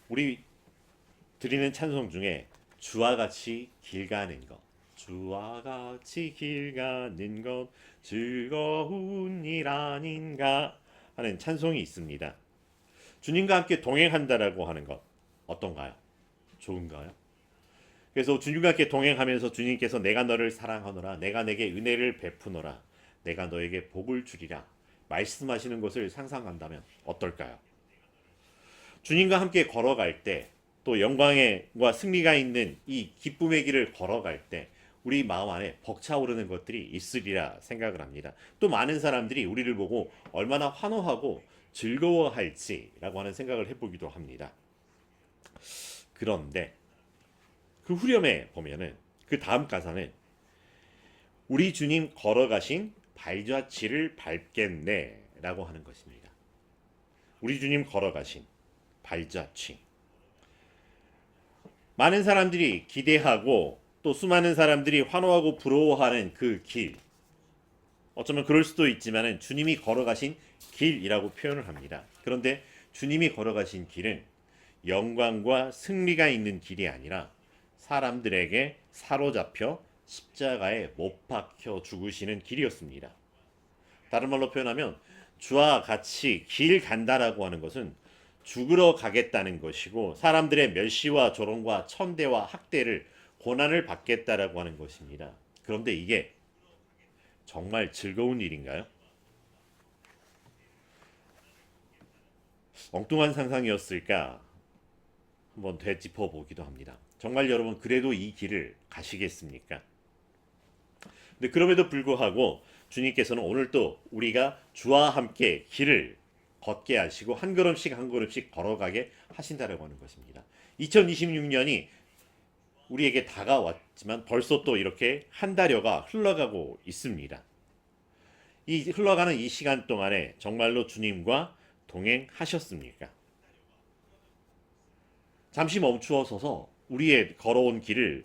우리 드리는 찬송 중에 주와 같이 길 가는 것, 주와 같이 길 가는 것 즐거운 일 아닌가 하는 찬송이 있습니다. 주님과 함께 동행한다라고 하는 것 어떤가요? 좋은가요? 그래서 주님과 함께 동행하면서 주님께서 내가 너를 사랑하노라, 내가 내게 은혜를 베푸노라, 내가 너에게 복을 주리라 말씀하시는 것을 상상한다면 어떨까요? 주님과 함께 걸어갈 때, 또 영광과 승리가 있는 이 기쁨의 길을 걸어갈 때 우리 마음 안에 벅차오르는 것들이 있으리라 생각을 합니다. 또 많은 사람들이 우리를 보고 얼마나 환호하고 즐거워할지라고 하는 생각을 해보기도 합니다. 그런데 그 후렴에 보면은 그 다음 가사는 우리 주님 걸어가신 발자취를 밟겠네 라고 하는 것입니다. 우리 주님 걸어가신 발자취. 많은 사람들이 기대하고 또 수많은 사람들이 환호하고 부러워하는 그 길. 어쩌면 그럴 수도 있지만 주님이 걸어가신 길이라고 표현을 합니다. 그런데 주님이 걸어가신 길은 영광과 승리가 있는 길이 아니라 사람들에게 사로잡혀 십자가에 못 박혀 죽으시는 길이었습니다. 다른 말로 표현하면 주와 같이 길 간다라고 하는 것은 죽으러 가겠다는 것이고 사람들의 멸시와 조롱과 천대와 학대를 고난을 받겠다라고 하는 것입니다. 그런데 이게 정말 즐거운 일인가요? 엉뚱한 상상이었을까 한번 되짚어 보기도 합니다. 정말 여러분 그래도 이 길을 가시겠습니까? 근데 그럼에도 불구하고 주님께서는 오늘 또 우리가 주와 함께 길을 걷게 하시고 한 걸음씩 한 걸음씩 걸어가게 하신다라고 하는 것입니다. 2026년이 우리에게 다가왔지만 벌써 또 이렇게 한 달여가 흘러가고 있습니다. 이 흘러가는 이 시간 동안에 정말로 주님과 동행하셨습니까? 잠시 멈추어 서서 우리의 걸어온 길을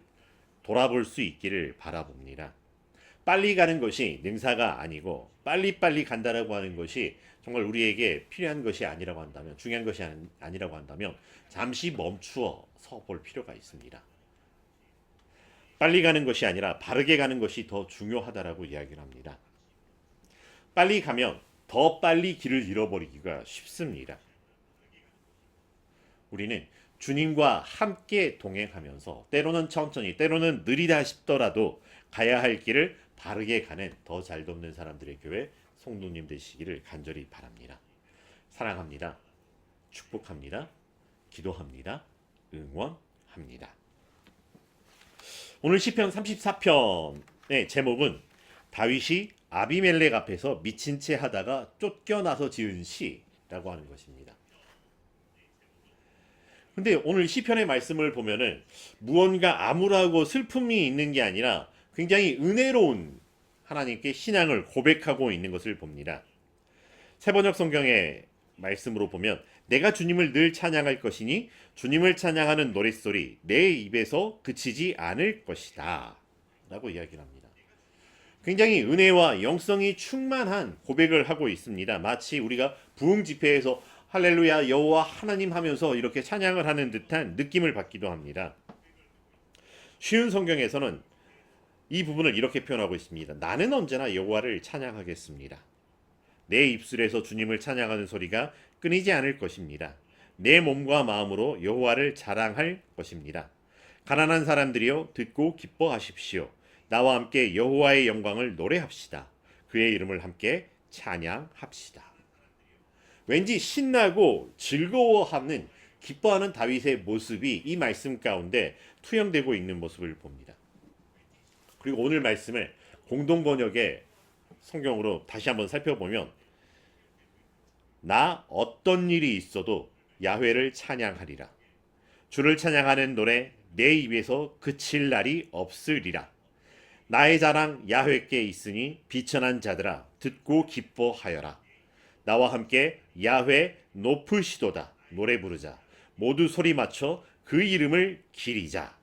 돌아볼 수 있기를 바라봅니다. 빨리 가는 것이 능사가 아니고 빨리빨리 간다라고 하는 것이 정말 우리에게 필요한 것이 아니라고 한다면, 중요한 것이 아니라고 한다면 잠시 멈추어 서 볼 필요가 있습니다. 빨리 가는 것이 아니라 바르게 가는 것이 더 중요하다라고 이야기를 합니다. 빨리 가면 더 빨리 길을 잃어버리기가 쉽습니다. 우리는 주님과 함께 동행하면서 때로는 천천히, 때로는 느리다 싶더라도 가야 할 길을 바르게 가는 더 잘 돕는 사람들의 교회 성도님 되시기를 간절히 바랍니다. 사랑합니다. 축복합니다. 기도합니다. 응원합니다. 오늘 시편 34편의 제목은 다윗이 아비멜렉 앞에서 미친 채 하다가 쫓겨나서 지은 시라고 하는 것입니다. 근데 오늘 시편의 말씀을 보면은 무언가 암울하고 슬픔이 있는 게 아니라 굉장히 은혜로운 하나님께 신앙을 고백하고 있는 것을 봅니다. 새번역 성경의 말씀으로 보면 내가 주님을 늘 찬양할 것이니 주님을 찬양하는 노랫소리 내 입에서 그치지 않을 것이다 라고 이야기를 합니다. 굉장히 은혜와 영성이 충만한 고백을 하고 있습니다. 마치 우리가 부흥 집회에서 할렐루야 여호와 하나님 하면서 이렇게 찬양을 하는 듯한 느낌을 받기도 합니다. 쉬운 성경에서는 이 부분을 이렇게 표현하고 있습니다. 나는 언제나 여호와를 찬양하겠습니다. 내 입술에서 주님을 찬양하는 소리가 끊이지 않을 것입니다. 내 몸과 마음으로 여호와를 자랑할 것입니다. 가난한 사람들이여 듣고 기뻐하십시오. 나와 함께 여호와의 영광을 노래합시다. 그의 이름을 함께 찬양합시다. 왠지 신나고 즐거워하는 기뻐하는 다윗의 모습이 이 말씀 가운데 투영되고 있는 모습을 봅니다. 그리고 오늘 말씀을 공동 번역의 성경으로 다시 한번 살펴보면 나 어떤 일이 있어도 야훼를 찬양하리라. 주를 찬양하는 노래 내 입에서 그칠 날이 없으리라. 나의 자랑 야훼께 있으니 비천한 자들아 듣고 기뻐하여라. 나와 함께 야훼 높으시도다 노래 부르자. 모두 소리 맞춰 그 이름을 기리자.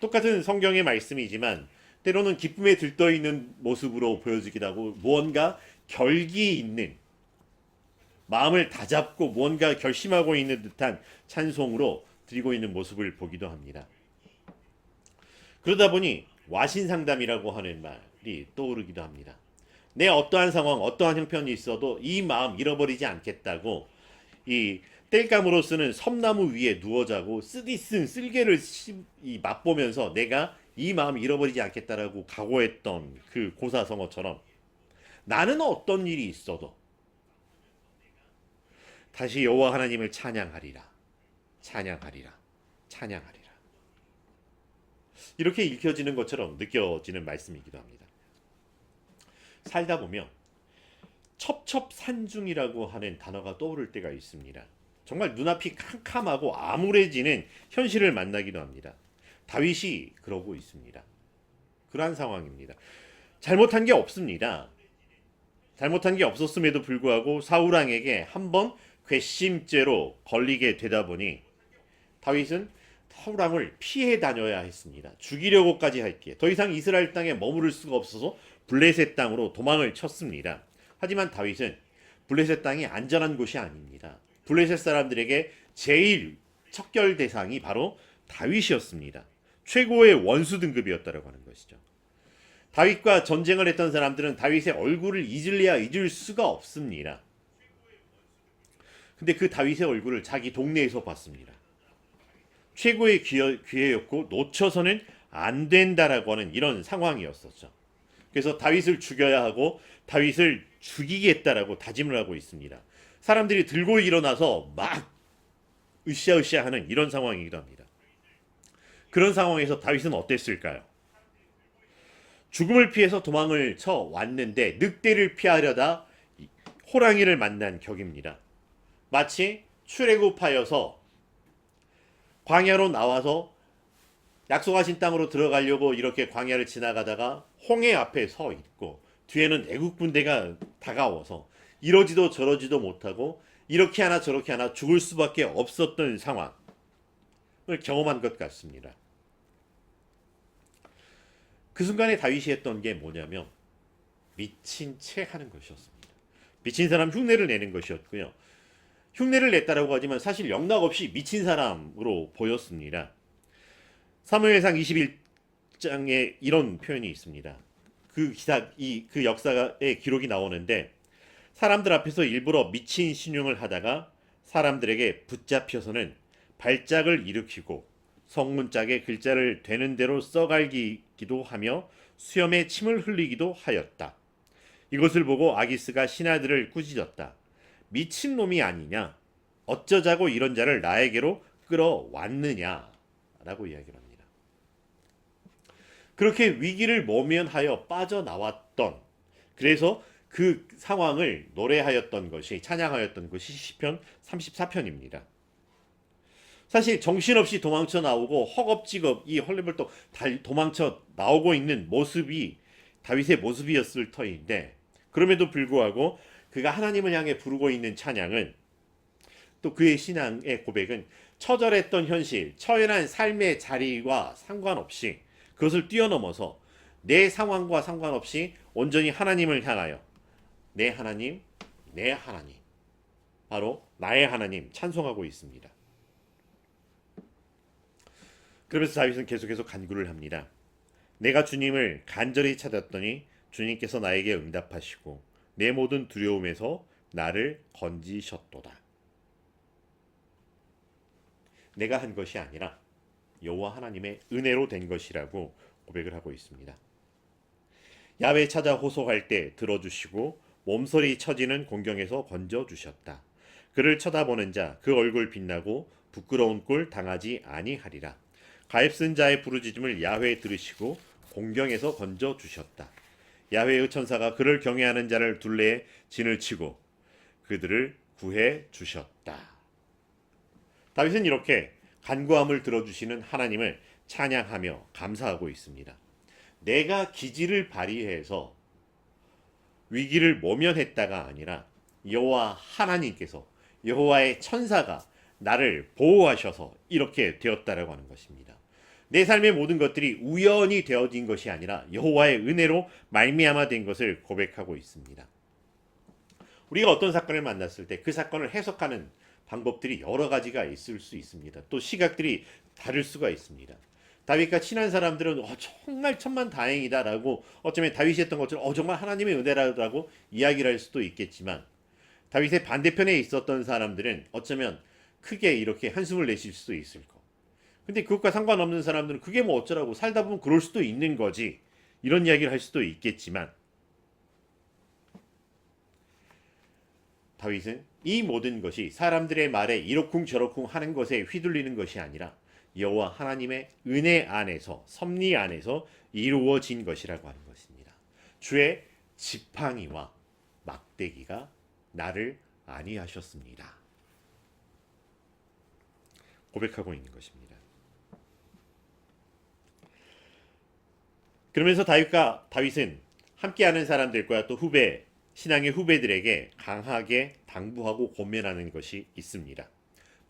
똑같은 성경의 말씀이지만 때로는 기쁨에 들떠있는 모습으로 보여지기도 하고 무언가 결기 있는 마음을 다잡고 무언가 결심하고 있는 듯한 찬송으로 드리고 있는 모습을 보기도 합니다. 그러다 보니 와신상담이라고 하는 말이 떠오르기도 합니다. 내 어떠한 상황, 어떠한 형편이 있어도 이 마음 잃어버리지 않겠다고 이 땔감으로 쓰는 섬나무 위에 누워 자고 쓰디쓴 쓸개를 맛보면서 내가 이 마음 잃어버리지 않겠다라고 각오했던 그 고사성어처럼 나는 어떤 일이 있어도 다시 여호와 하나님을 찬양하리라, 찬양하리라, 찬양하리라. 이렇게 읽혀지는 것처럼 느껴지는 말씀이기도 합니다. 살다 보면 첩첩산중이라고 하는 단어가 떠오를 때가 있습니다. 정말 눈앞이 캄캄하고 암울해지는 현실을 만나기도 합니다. 다윗이 그러고 있습니다. 그러한 상황입니다. 잘못한 게 없습니다. 잘못한 게 없었음에도 불구하고 사울왕에게 한번 괘씸죄로 걸리게 되다 보니 다윗은 사울왕을 피해 다녀야 했습니다. 죽이려고까지 할게 더 이상 이스라엘 땅에 머무를 수가 없어서 블레셋 땅으로 도망을 쳤습니다. 하지만 다윗은 블레셋 땅이 안전한 곳이 아닙니다. 블레셋 사람들에게 제일 척결 대상이 바로 다윗이었습니다. 최고의 원수 등급이었다고 하는 것이죠. 다윗과 전쟁을 했던 사람들은 다윗의 얼굴을 잊을래야 잊을 수가 없습니다. 근데 그 다윗의 얼굴을 자기 동네에서 봤습니다. 최고의 기회였고 놓쳐서는 안 된다라고 하는 이런 상황이었었죠. 그래서 다윗을 죽여야 하고 다윗을 죽이겠다라고 다짐을 하고 있습니다. 사람들이 들고 일어나서 막 으쌰으쌰 하는 이런 상황이기도 합니다. 그런 상황에서 다윗은 어땠을까요? 죽음을 피해서 도망을 쳐 왔는데 늑대를 피하려다 호랑이를 만난 격입니다. 마치 출애굽하여서 광야로 나와서 약속하신 땅으로 들어가려고 이렇게 광야를 지나가다가 홍해 앞에 서 있고 뒤에는 애국 군대가 다가와서 이러지도 저러지도 못하고 이렇게 하나 저렇게 하나 죽을 수밖에 없었던 상황을 경험한 것 같습니다. 그 순간에 다윗이 했던 게 뭐냐면 미친 채 하는 것이었습니다. 미친 사람 흉내를 내는 것이었고요. 흉내를 냈다라고 하지만 사실 영락없이 미친 사람으로 보였습니다. 사무엘상 21장에 이런 표현이 있습니다. 그 역사의 기록이 나오는데 사람들 앞에서 일부러 미친 신용을 하다가 사람들에게 붙잡혀서는 발작을 일으키고 성문짝에 글자를 되는 대로 써갈기기도 하며 수염에 침을 흘리기도 하였다. 이것을 보고 아기스가 신하들을 꾸짖었다. 미친놈이 아니냐? 어쩌자고 이런 자를 나에게로 끌어왔느냐? 라고 이야기를 합니다. 그렇게 위기를 모면하여 빠져나왔던, 그래서 그 상황을 노래하였던 것이, 찬양하였던 것이 시편 34편입니다. 사실 정신없이 도망쳐 나오고 허겁지겁 이 헐레벌떡 도망쳐 나오고 있는 모습이 다윗의 모습이었을 터인데, 그럼에도 불구하고 그가 하나님을 향해 부르고 있는 찬양은, 또 그의 신앙의 고백은 처절했던 현실, 처연한 삶의 자리와 상관없이, 그것을 뛰어넘어서 내 상황과 상관없이 온전히 하나님을 향하여 내 하나님, 내 하나님, 바로 나의 하나님 찬송하고 있습니다. 그러면서 다윗은 계속해서 간구를 합니다. 내가 주님을 간절히 찾았더니 주님께서 나에게 응답하시고 내 모든 두려움에서 나를 건지셨도다. 내가 한 것이 아니라 여호와 하나님의 은혜로 된 것이라고 고백을 하고 있습니다. 야훼 찾아 호소할 때 들어주시고 몸서리 처지는 공경에서 건져주셨다. 그를 쳐다보는 자 그 얼굴 빛나고 부끄러운 꼴 당하지 아니하리라. 가엾은 자의 부르짖음을 야훼 들으시고 공경에서 건져주셨다. 야훼의 천사가 그를 경외하는 자를 둘레에 진을 치고 그들을 구해 주셨다. 다윗은 이렇게 간구함을 들어주시는 하나님을 찬양하며 감사하고 있습니다. 내가 기지를 발휘해서 위기를 모면했다가 아니라 여호와 하나님께서, 여호와의 천사가 나를 보호하셔서 이렇게 되었다라고 하는 것입니다. 내 삶의 모든 것들이 우연히 되어진 것이 아니라 여호와의 은혜로 말미암아 된 것을 고백하고 있습니다. 우리가 어떤 사건을 만났을 때 그 사건을 해석하는 방법들이 여러 가지가 있을 수 있습니다. 또 시각들이 다를 수가 있습니다. 다윗과 친한 사람들은 정말 천만다행이다라고 어쩌면 다윗이 했던 것처럼 정말 하나님의 은혜라고 이야기를 할 수도 있겠지만 다윗의 반대편에 있었던 사람들은 어쩌면 크게 이렇게 한숨을 내실 수도 있을 거. 근데 그것과 상관없는 사람들은 그게 뭐 어쩌라고 살다 보면 그럴 수도 있는 거지. 이런 이야기를 할 수도 있겠지만 다윗은 이 모든 것이 사람들의 말에 이러쿵 저러쿵 하는 것에 휘둘리는 것이 아니라 여호와 하나님의 은혜 안에서 섭리 안에서 이루어진 것이라고 하는 것입니다. 주의 지팡이와 막대기가 나를 안위하셨습니다. 고백하고 있는 것입니다. 그러면서 다윗은 함께하는 사람들과 또 신앙의 후배들에게 강하게 당부하고 권면하는 것이 있습니다.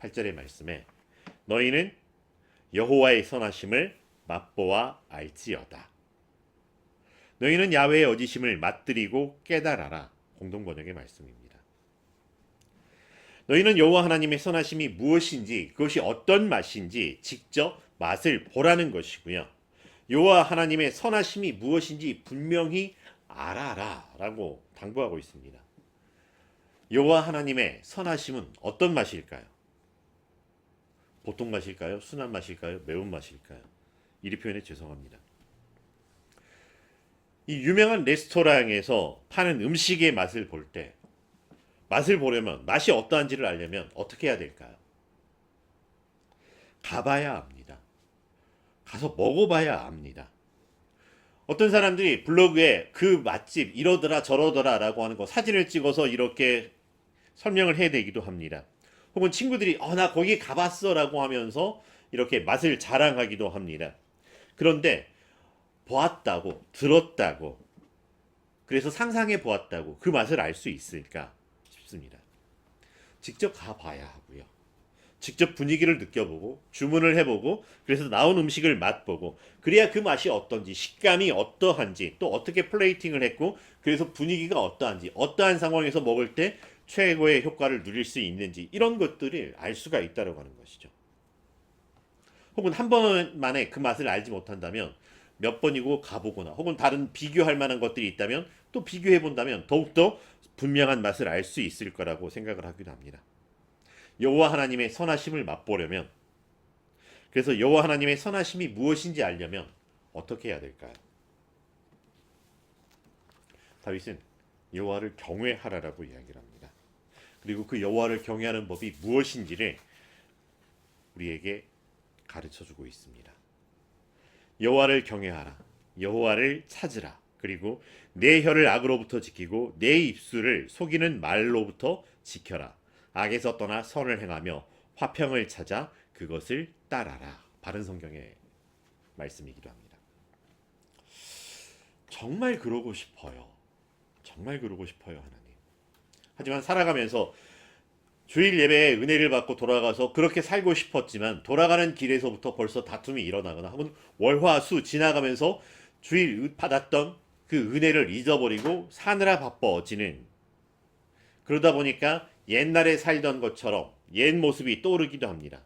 8절의 말씀에 너희는 여호와의 선하심을 맛보아 알지어다. 너희는 야훼의 어지심을 맛들이고 깨달아라. 공동번역의 말씀입니다. 너희는 여호와 하나님의 선하심이 무엇인지 그것이 어떤 맛인지 직접 맛을 보라는 것이고요. 여호와 하나님의 선하심이 무엇인지 분명히 알아라 라고 당부하고 있습니다. 여호와 하나님의 선하심은 어떤 맛일까요? 보통 맛일까요? 순한 맛일까요? 매운 맛일까요? 이리 표현해 죄송합니다. 이 유명한 레스토랑에서 파는 음식의 맛을 볼 때 맛을 보려면 맛이 어떠한지를 알려면 어떻게 해야 될까요? 가봐야 압니다. 가서 먹어봐야 압니다. 어떤 사람들이 블로그에 그 맛집 이러더라 저러더라 라고 하는 거 사진을 찍어서 이렇게 설명을 해내기도 합니다. 혹은 친구들이 나 거기 가봤어 라고 하면서 이렇게 맛을 자랑하기도 합니다. 그런데 보았다고 들었다고 그래서 상상해 보았다고 그 맛을 알 수 있을까 싶습니다. 직접 가봐야 하고요. 직접 분위기를 느껴보고 주문을 해보고 그래서 나온 음식을 맛보고 그래야 그 맛이 어떤지 식감이 어떠한지 또 어떻게 플레이팅을 했고 그래서 분위기가 어떠한지 어떠한 상황에서 먹을 때 최고의 효과를 누릴 수 있는지 이런 것들을 알 수가 있다고 하는 것이죠. 혹은 한 번만에 그 맛을 알지 못한다면 몇 번이고 가보거나 혹은 다른 비교할 만한 것들이 있다면 또 비교해 본다면 더욱더 분명한 맛을 알 수 있을 거라고 생각을 하기도 합니다. 여호와 하나님의 선하심을 맛보려면 그래서 여호와 하나님의 선하심이 무엇인지 알려면 어떻게 해야 될까요? 다윗은 여호와를 경외하라라고 이야기를 합니다. 그리고 그 여호와를 경외하는 법이 무엇인지를 우리에게 가르쳐주고 있습니다. 여호와를 경외하라. 여호와를 찾으라. 그리고 내 혀를 악으로부터 지키고 내 입술을 속이는 말로부터 지켜라. 악에서 떠나 선을 행하며 화평을 찾아 그것을 따라라. 바른 성경의 말씀이기도 합니다. 정말 그러고 싶어요. 정말 그러고 싶어요, 하나님. 하지만 살아가면서 주일 예배에 은혜를 받고 돌아가서 그렇게 살고 싶었지만 돌아가는 길에서부터 벌써 다툼이 일어나거나 혹은 월화수 지나가면서 주일 받았던 그 은혜를 잊어버리고 사느라 바빠지는 그러다 보니까 옛날에 살던 것처럼 옛 모습이 떠오르기도 합니다.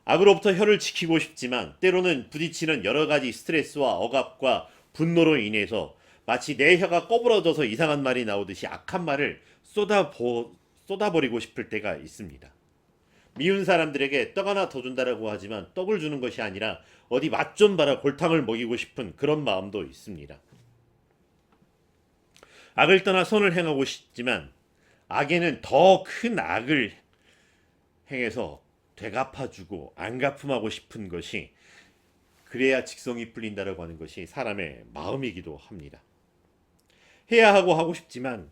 악으로부터 혀를 지키고 싶지만 때로는 부딪히는 여러 가지 스트레스와 억압과 분노로 인해서 마치 내 혀가 꼬부러져서 이상한 말이 나오듯이 악한 말을 쏟아버리고 싶을 때가 있습니다. 미운 사람들에게 떡 하나 더 준다라고 하지만 떡을 주는 것이 아니라 어디 맛 좀 봐라 골탕을 먹이고 싶은 그런 마음도 있습니다. 악을 떠나 선을 행하고 싶지만 악에는 더 큰 악을 행해서 되갚아주고 안갚음하고 싶은 것이 그래야 직성이 풀린다라고 하는 것이 사람의 마음이기도 합니다. 해야 하고 싶지만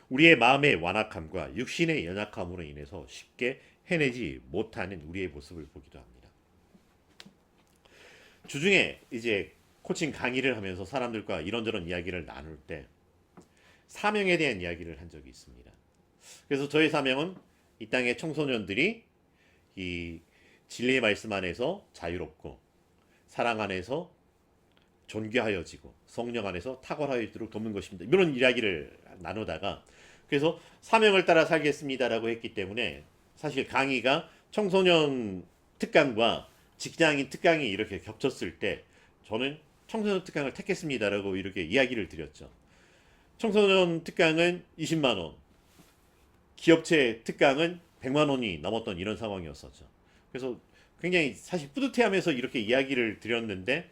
우리의 마음의 완악함과 육신의 연약함으로 인해서 쉽게 해내지 못하는 우리의 모습을 보기도 합니다. 주중에 이제 코칭 강의를 하면서 사람들과 이런저런 이야기를 나눌 때 사명에 대한 이야기를 한 적이 있습니다. 그래서 저의 사명은 이 땅의 청소년들이 이 진리의 말씀 안에서 자유롭고 사랑 안에서 존귀하여지고 성령 안에서 탁월하여지도록 돕는 것입니다. 이런 이야기를 나누다가 그래서 사명을 따라 살겠습니다라고 했기 때문에 사실 강의가 청소년 특강과 직장인 특강이 이렇게 겹쳤을 때 저는 청소년 특강을 택했습니다라고 이렇게 이야기를 드렸죠. 청소년 특강은 20만 원, 기업체 특강은 100만 원이 넘었던 이런 상황이었었죠. 그래서 굉장히 사실 뿌듯해하면서 이렇게 이야기를 드렸는데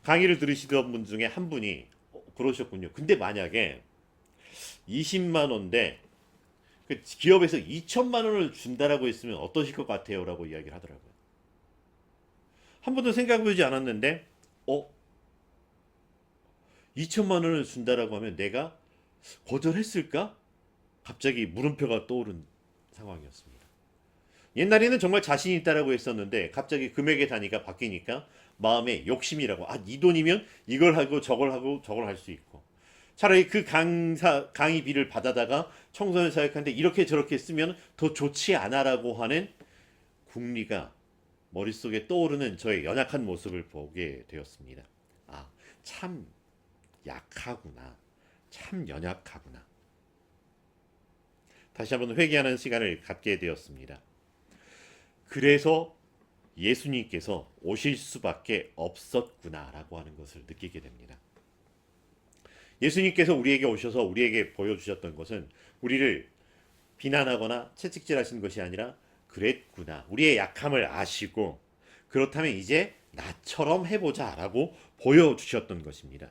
강의를 들으시던 분 중에 한 분이 그러셨군요. 근데 만약에 20만 원대 그 기업에서 2천만 원을 준다라고 했으면 어떠실 것 같아요? 라고 이야기를 하더라고요. 한 번도 생각해보지 않았는데 2천만 원을 준다라고 하면 내가 거절했을까? 갑자기 물음표가 떠오른 상황이었습니다. 옛날에는 정말 자신 있다라고 했었는데 갑자기 금액의 단위가 바뀌니까 마음에 욕심이라고 이 돈이면 이걸 하고 저걸 할 수 있고 차라리 그 강의비를 받아다가 청소년 사역하는데 이렇게 저렇게 쓰면 더 좋지 않아라고 하는 궁리가 머릿속에 떠오르는 저의 연약한 모습을 보게 되었습니다. 참 약하구나. 참 연약하구나. 다시 한번 회개하는 시간을 갖게 되었습니다. 그래서 예수님께서 오실 수밖에 없었구나라고 하는 것을 느끼게 됩니다. 예수님께서 우리에게 오셔서 우리에게 보여주셨던 것은 우리를 비난하거나 채찍질하신 것이 아니라 그랬구나. 우리의 약함을 아시고 그렇다면 이제 나처럼 해보자라고 보여주셨던 것입니다.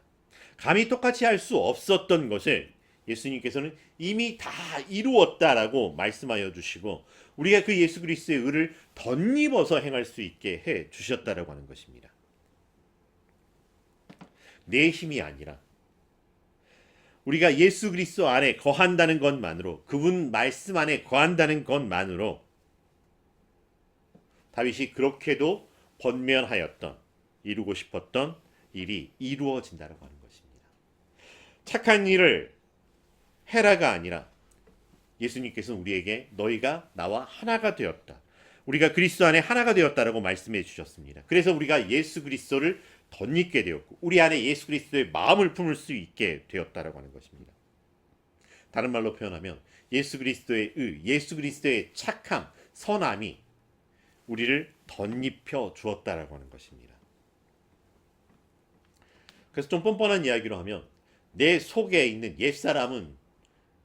감히 똑같이 할 수 없었던 것을 예수님께서는 이미 다 이루었다라고 말씀하여 주시고 우리가 그 예수 그리스도의 의를 덧입어서 행할 수 있게 해 주셨다라고 하는 것입니다. 내 힘이 아니라 우리가 예수 그리스도 안에 거한다는 것만으로 그분 말씀 안에 거한다는 것만으로 다윗이 그렇게도 번면하였던 이루고 싶었던 일이 이루어진다라고 하는 것입니다. 착한 일을 해라가 아니라 예수님께서는 우리에게 너희가 나와 하나가 되었다. 우리가 그리스도 안에 하나가 되었다라고 말씀해 주셨습니다. 그래서 우리가 예수 그리스도를 덧입게 되었고 우리 안에 예수 그리스도의 마음을 품을 수 있게 되었다라고 하는 것입니다. 다른 말로 표현하면 예수 그리스도의 의, 예수 그리스도의 착함, 선함이 우리를 덧입혀 주었다라고 하는 것입니다. 그래서 좀 뻔뻔한 이야기로 하면 내 속에 있는 옛사람은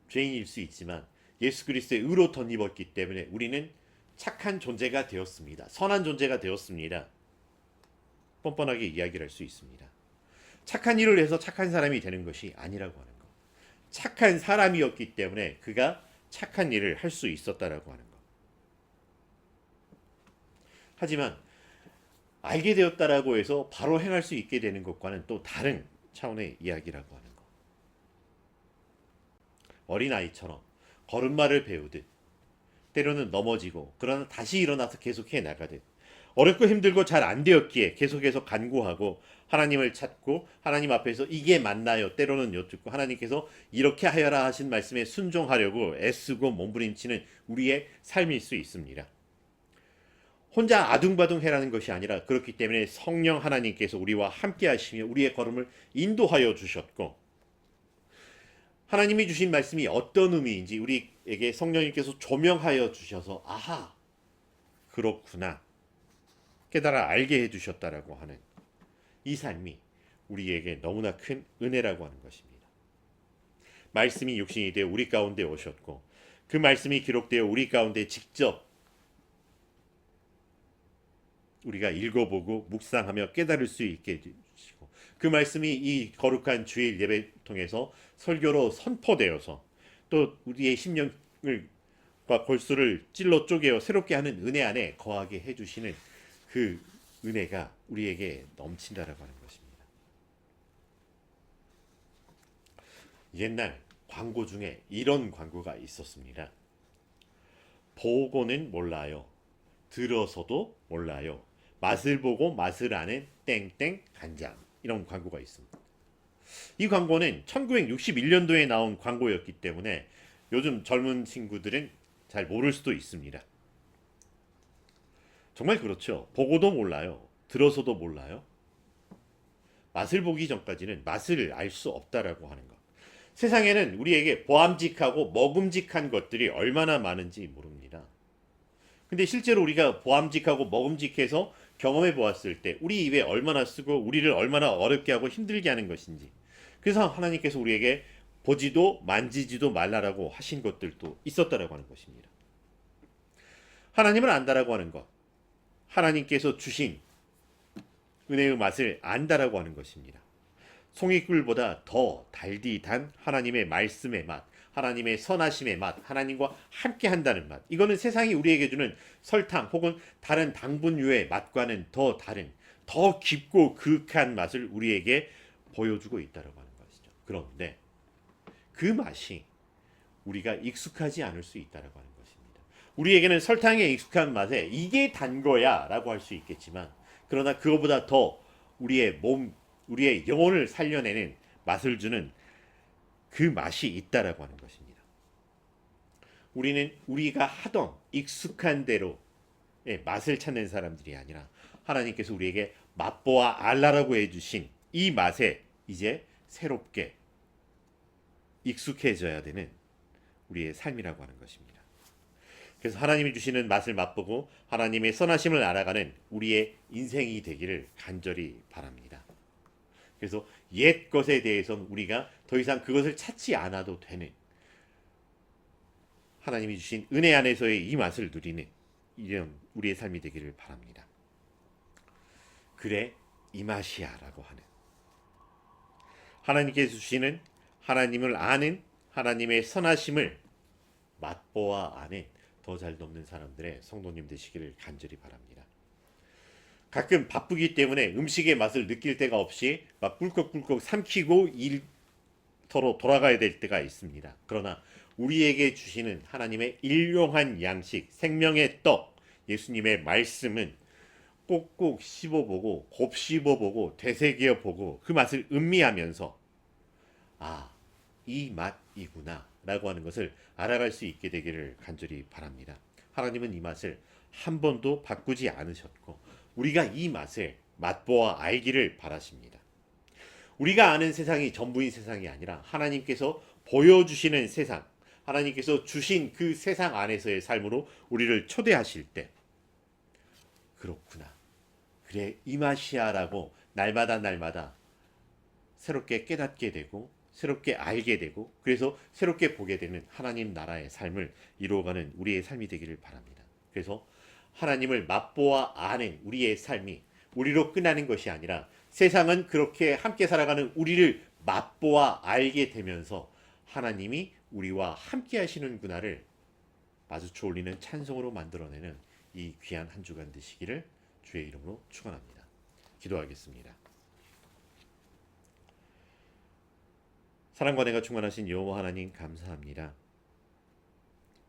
죄인일 수 있지만 예수 그리스도의 의로 덧입었기 때문에 우리는 착한 존재가 되었습니다. 선한 존재가 되었습니다. 뻔뻔하게 이야기를 할 수 있습니다. 착한 일을 해서 착한 사람이 되는 것이 아니라고 하는 것. 착한 사람이었기 때문에 그가 착한 일을 할 수 있었다라고 하는 것. 하지만 알게 되었다라고 해서 바로 행할 수 있게 되는 것과는 또 다른 차원의 이야기라고 하는 것. 어린아이처럼 걸음마를 배우듯 때로는 넘어지고 그러나 다시 일어나서 계속해 나가듯 어렵고 힘들고 잘 안 되었기에 계속해서 간구하고 하나님을 찾고 하나님 앞에서 이게 맞나요? 때로는 여쭙고 하나님께서 이렇게 하여라 하신 말씀에 순종하려고 애쓰고 몸부림치는 우리의 삶일 수 있습니다. 혼자 아둥바둥 해라는 것이 아니라 그렇기 때문에 성령 하나님께서 우리와 함께 하시며 우리의 걸음을 인도하여 주셨고 하나님이 주신 말씀이 어떤 의미인지 우리에게 성령님께서 조명하여 주셔서 아하 그렇구나 깨달아 알게 해주셨다라고 하는 이 삶이 우리에게 너무나 큰 은혜라고 하는 것입니다. 말씀이 육신이 되어 우리 가운데 오셨고 그 말씀이 기록되어 우리 가운데 직접 우리가 읽어보고 묵상하며 깨달을 수 있게 해주시고 그 말씀이 이 거룩한 주일 예배 통해서 설교로 선포되어서 또 우리의 심령과 골수를 찔러 쪼개어 새롭게 하는 은혜 안에 거하게 해주시는 그 은혜가 우리에게 넘친다라고 하는 것입니다. 옛날 광고 중에 이런 광고가 있었습니다. 보고는 몰라요. 들어서도 몰라요. 맛을 보고 맛을 아는 땡땡 간장 이런 광고가 있습니다. 이 광고는 1961년도에 나온 광고였기 때문에 요즘 젊은 친구들은 잘 모를 수도 있습니다. 정말 그렇죠. 보고도 몰라요. 들어서도 몰라요. 맛을 보기 전까지는 맛을 알 수 없다라고 하는 것. 세상에는 우리에게 보암직하고 먹음직한 것들이 얼마나 많은지 모릅니다. 근데 실제로 우리가 보암직하고 먹음직해서 경험해 보았을 때 우리 입에 얼마나 쓰고 우리를 얼마나 어렵게 하고 힘들게 하는 것인지. 그래서 하나님께서 우리에게 보지도 만지지도 말라라고 하신 것들도 있었다라고 하는 것입니다. 하나님을 안다라고 하는 것, 하나님께서 주신 은혜의 맛을 안다라고 하는 것입니다. 송이꿀보다 더 달디 단 하나님의 말씀의 맛, 하나님의 선하심의 맛, 하나님과 함께 한다는 맛. 이거는 세상이 우리에게 주는 설탕 혹은 다른 당분류의 맛과는 더 다른, 더 깊고 그윽한 맛을 우리에게 보여주고 있다고 하는 것이죠. 그런데 그 맛이 우리가 익숙하지 않을 수 있다고 하는 것입니다. 우리에게는 설탕에 익숙한 맛에 이게 단 거야 라고 할 수 있겠지만, 그러나 그거보다 더 우리의 몸, 우리의 영혼을 살려내는 맛을 주는 그 맛이 있다라고 하는 것입니다. 우리는 우리가 하던 익숙한 대로의 맛을 찾는 사람들이 아니라 하나님께서 우리에게 맛보아 알라라고 해주신 이 맛에 이제 새롭게 익숙해져야 되는 우리의 삶이라고 하는 것입니다. 그래서 하나님이 주시는 맛을 맛보고 하나님의 선하심을 알아가는 우리의 인생이 되기를 간절히 바랍니다. 그래서 옛 것에 대해서는 우리가 더 이상 그것을 찾지 않아도 되는, 하나님이 주신 은혜 안에서의 이 맛을 누리는 이런 우리의 삶이 되기를 바랍니다. 그래 이 맛이야라고 하는, 하나님께서 주시는 하나님을 아는 하나님의 선하심을 맛보아 아는 더 잘 돕는 사람들의 성도님 되시기를 간절히 바랍니다. 가끔 바쁘기 때문에 음식의 맛을 느낄 때가 없이 막 꿀꺽꿀꺽 삼키고 일터로 돌아가야 될 때가 있습니다. 그러나 우리에게 주시는 하나님의 일용한 양식, 생명의 떡, 예수님의 말씀은 꼭꼭 씹어보고 곱씹어보고 되새겨보고 그 맛을 음미하면서 아, 이 맛이구나 라고 하는 것을 알아갈 수 있게 되기를 간절히 바랍니다. 하나님은 이 맛을 한 번도 바꾸지 않으셨고 우리가 이 맛을 맛보아 알기를 바라십니다. 우리가 아는 세상이 전부인 세상이 아니라 하나님께서 보여주시는 세상, 하나님께서 주신 그 세상 안에서의 삶으로 우리를 초대하실 때, 그렇구나, 그래 이 맛이야라고 날마다 새롭게 깨닫게 되고 새롭게 알게 되고, 그래서 새롭게 보게 되는 하나님 나라의 삶을 이루어가는 우리의 삶이 되기를 바랍니다. 그래서 하나님을 맛보아 아는 우리의 삶이 우리로 끝나는 것이 아니라 세상은 그렇게 함께 살아가는 우리를 맛보아 알게 되면서 하나님이 우리와 함께 하시는구나를 마주쳐 올리는 찬송으로 만들어내는 이 귀한 한 주간 되시기를 주의 이름으로 축원합니다. 기도하겠습니다. 사랑과 은혜가 충만하신 여호와 하나님 감사합니다.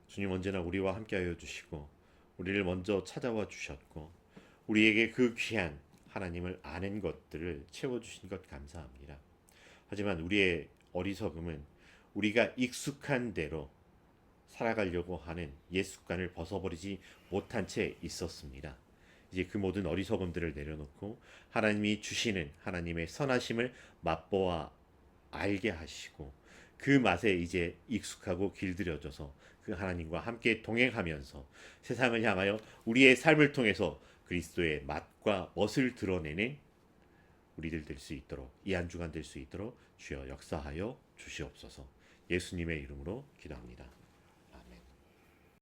주님 언제나 우리와 함께하여 주시고 우리를 먼저 찾아와 주셨고 우리에게 그 귀한 하나님을 아는 것들을 채워주신 것 감사합니다. 하지만 우리의 어리석음은 우리가 익숙한 대로 살아가려고 하는 옛 습관을 벗어버리지 못한 채 있었습니다. 이제 그 모든 어리석음들을 내려놓고 하나님이 주시는 하나님의 선하심을 맛보아 알게 하시고 그 맛에 이제 익숙하고 길들여져서 그 하나님과 함께 동행하면서 세상을 향하여 우리의 삶을 통해서 그리스도의 맛과 멋을 드러내는 우리들 될 수 있도록, 이 한 주간 될 수 있도록 주여 역사하여 주시옵소서. 예수님의 이름으로 기도합니다.